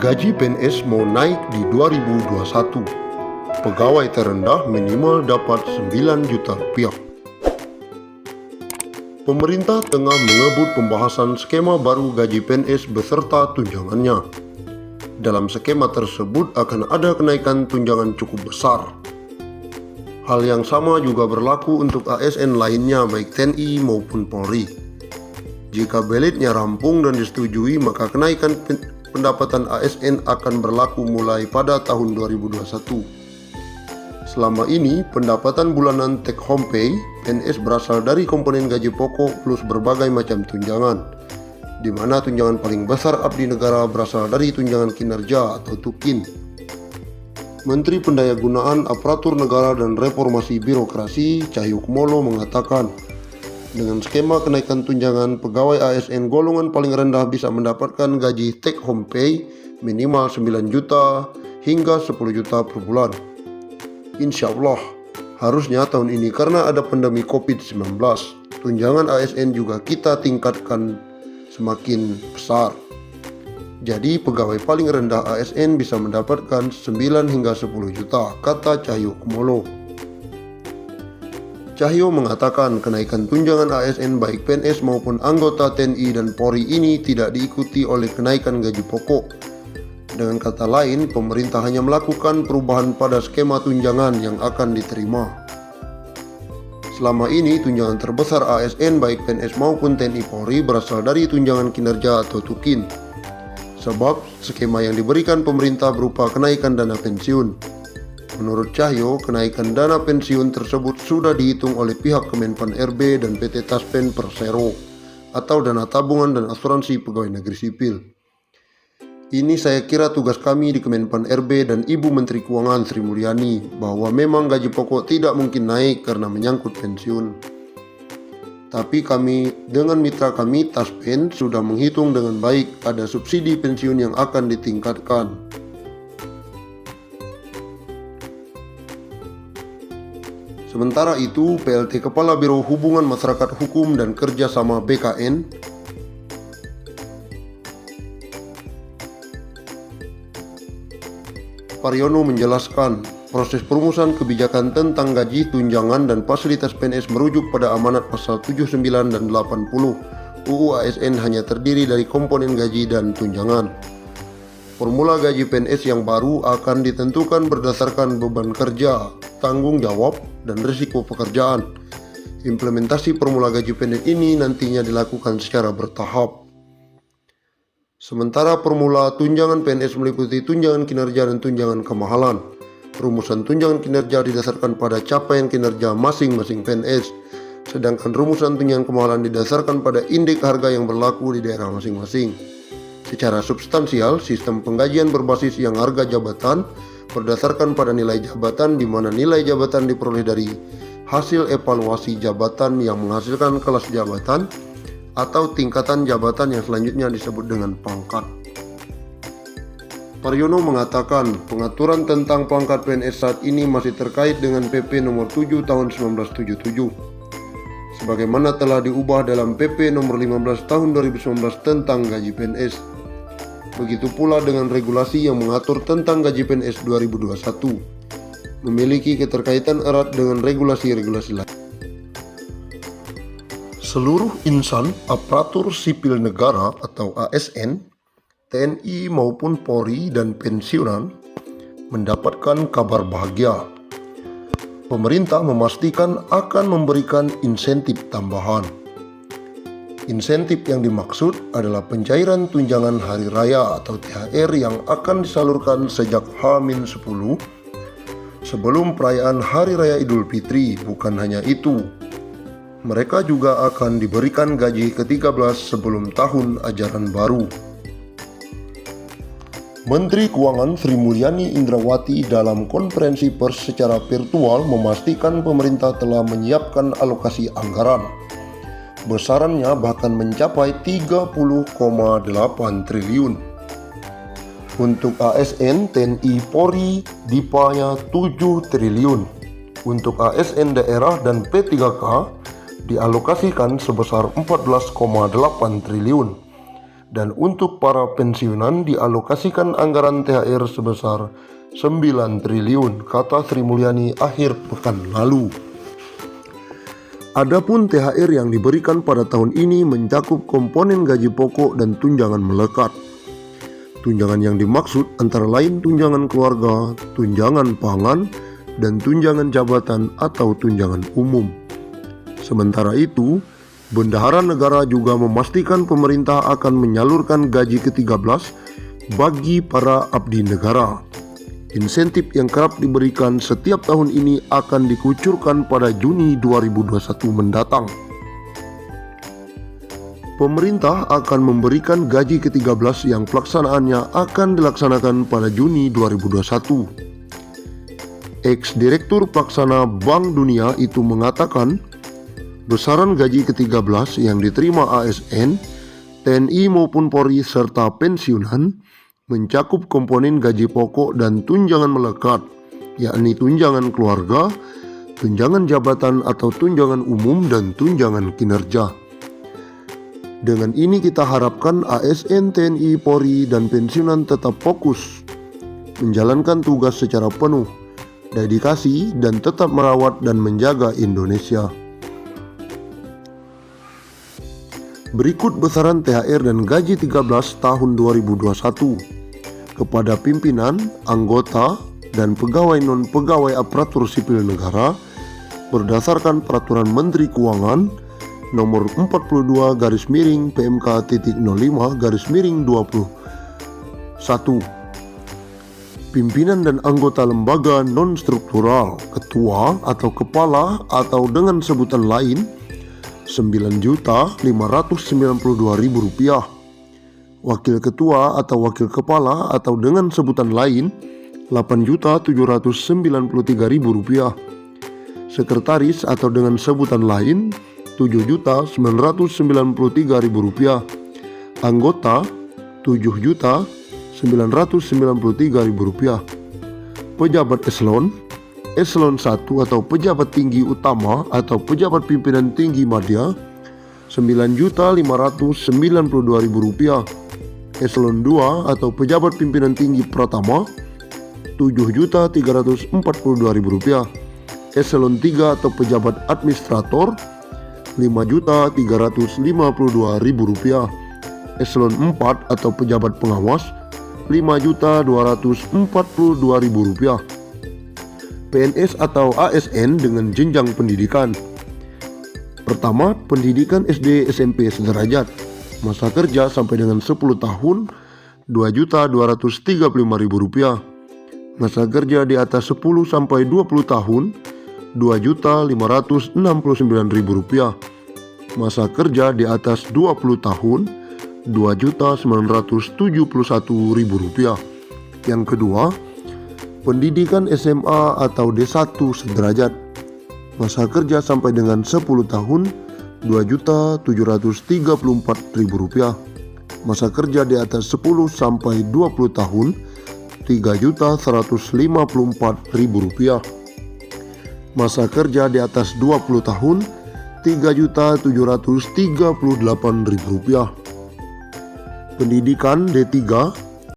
Gaji PNS mau naik di 2021. Pegawai terendah minimal dapat 9 juta rupiah. Pemerintah tengah mengebut pembahasan skema baru gaji PNS beserta tunjangannya. Dalam skema tersebut akan ada kenaikan tunjangan cukup besar. Hal yang sama juga berlaku untuk ASN lainnya baik TNI maupun Polri. Jika belitnya rampung dan disetujui, maka kenaikan pendapatan ASN akan berlaku mulai pada tahun 2021. Selama ini, pendapatan bulanan take home pay PNS berasal dari komponen gaji pokok plus berbagai macam tunjangan, di mana tunjangan paling besar abdi negara berasal dari tunjangan kinerja atau TUKIN. Menteri Pendayagunaan Aparatur Negara dan Reformasi Birokrasi Cahyokumolo mengatakan, dengan skema kenaikan tunjangan, pegawai ASN golongan paling rendah bisa mendapatkan gaji take home pay minimal 9 juta hingga 10 juta per bulan. Insya Allah, harusnya tahun ini karena ada pandemi COVID-19, tunjangan ASN juga kita tingkatkan semakin besar. Jadi pegawai paling rendah ASN bisa mendapatkan 9 hingga 10 juta, kata Cahyokumolo. Cahyo mengatakan kenaikan tunjangan ASN baik PNS maupun anggota TNI dan Polri ini tidak diikuti oleh kenaikan gaji pokok. Dengan kata lain, pemerintah hanya melakukan perubahan pada skema tunjangan yang akan diterima. Selama ini, tunjangan terbesar ASN baik PNS maupun TNI Polri berasal dari tunjangan kinerja atau TUKIN. Sebab skema yang diberikan pemerintah berupa kenaikan dana pensiun. Menurut Cahyo, kenaikan dana pensiun tersebut sudah dihitung oleh pihak Kemenpan RB dan PT Taspen Persero atau dana tabungan dan asuransi pegawai negeri sipil. Ini saya kira tugas kami di Kemenpan RB dan Ibu Menteri Keuangan Sri Mulyani bahwa memang gaji pokok tidak mungkin naik karena menyangkut pensiun. Tapi kami dengan mitra kami Taspen sudah menghitung dengan baik ada subsidi pensiun yang akan ditingkatkan. Sementara itu, PLT Kepala Biro Hubungan Masyarakat Hukum dan Kerjasama BKN, Paryono menjelaskan, proses perumusan kebijakan tentang gaji, tunjangan, dan fasilitas PNS merujuk pada amanat pasal 79 dan 80 UU ASN hanya terdiri dari komponen gaji dan tunjangan. Formula gaji PNS yang baru akan ditentukan berdasarkan beban kerja, tanggung jawab, dan risiko pekerjaan. Implementasi formula gaji PNS ini nantinya dilakukan secara bertahap. Sementara formula tunjangan PNS meliputi tunjangan kinerja dan tunjangan kemahalan. Rumusan tunjangan kinerja didasarkan pada capaian kinerja masing-masing PNS, sedangkan rumusan tunjangan kemahalan didasarkan pada indeks harga yang berlaku di daerah masing-masing. Secara substansial, sistem penggajian berbasis yang harga jabatan berdasarkan pada nilai jabatan, di mana nilai jabatan diperoleh dari hasil evaluasi jabatan yang menghasilkan kelas jabatan atau tingkatan jabatan yang selanjutnya disebut dengan pangkat. Paryono mengatakan pengaturan tentang pangkat PNS saat ini masih terkait dengan PP nomor 7 tahun 1977 sebagaimana telah diubah dalam PP nomor 15 tahun 2019 tentang gaji PNS. Begitu pula dengan regulasi yang mengatur tentang gaji PNS 2021, memiliki keterkaitan erat dengan regulasi-regulasi lain. Seluruh insan aparatur sipil negara atau ASN, TNI maupun Polri dan pensiunan mendapatkan kabar bahagia. Pemerintah memastikan akan memberikan insentif tambahan. Insentif yang dimaksud adalah pencairan tunjangan hari raya atau THR yang akan disalurkan sejak H-10 sebelum perayaan Hari Raya Idul Fitri. Bukan hanya itu, mereka juga akan diberikan gaji ke-13 sebelum tahun ajaran baru. Menteri Keuangan Sri Mulyani Indrawati dalam konferensi pers secara virtual memastikan pemerintah telah menyiapkan alokasi anggaran. Besarannya bahkan mencapai 30,8 triliun. Untuk ASN, TNI, Polri, DIPA-nya 7 triliun. Untuk ASN daerah dan P3K dialokasikan sebesar 14,8 triliun. Dan untuk para pensiunan dialokasikan anggaran THR sebesar 9 triliun, kata Sri Mulyani akhir pekan lalu. Adapun THR yang diberikan pada tahun ini mencakup komponen gaji pokok dan tunjangan melekat. Tunjangan yang dimaksud antara lain tunjangan keluarga, tunjangan pangan, dan tunjangan jabatan atau tunjangan umum. Sementara itu, Bendahara Negara juga memastikan pemerintah akan menyalurkan gaji ke-13 bagi para abdi negara. Insentif yang kerap diberikan setiap tahun ini akan dikucurkan pada Juni 2021 mendatang. Pemerintah akan memberikan gaji ke-13 yang pelaksanaannya akan dilaksanakan pada Juni 2021. Ex-Direktur Pelaksana Bank Dunia itu mengatakan, besaran gaji ke-13 yang diterima ASN, TNI maupun Polri serta pensiunan mencakup komponen gaji pokok dan tunjangan melekat, yakni tunjangan keluarga, tunjangan jabatan atau tunjangan umum, dan tunjangan kinerja. Dengan ini kita harapkan ASN, TNI, Polri, dan pensiunan tetap fokus menjalankan tugas secara penuh, dedikasi, dan tetap merawat dan menjaga Indonesia. Berikut besaran THR dan gaji 13 tahun 2021 kepada pimpinan, anggota, dan pegawai non-pegawai aparatur sipil negara berdasarkan Peraturan Menteri Keuangan Nomor 42/05-05-21. Pimpinan dan anggota lembaga non-struktural, ketua atau kepala atau dengan sebutan lain Rp9.592.000, wakil ketua atau wakil kepala atau dengan sebutan lain Rp8.793.000, sekretaris atau dengan sebutan lain Rp7.993.000, anggota Rp7.993.000, pejabat Eselon 1 atau pejabat tinggi utama atau pejabat pimpinan tinggi madya Rp9.592.000, Eselon 2 atau pejabat pimpinan tinggi pratama Rp7.342.000, Eselon 3 atau pejabat administrator Rp5.352.000, Eselon 4 atau pejabat pengawas Rp5.242.000. PNS atau ASN dengan jenjang pendidikan. Pertama, pendidikan SD SMP sederajat, masa kerja sampai dengan 10 tahun Rp2.235.000, masa kerja di atas 10 sampai 20 tahun Rp2.569.000, masa kerja di atas 20 tahun Rp2.971.000. Yang kedua, pendidikan SMA atau D1 sederajat, masa kerja sampai dengan 10 tahun Rp2.734.000, masa kerja di atas 10 sampai 20 tahun Rp3.154.000, masa kerja di atas 20 tahun Rp3.738.000. Pendidikan D3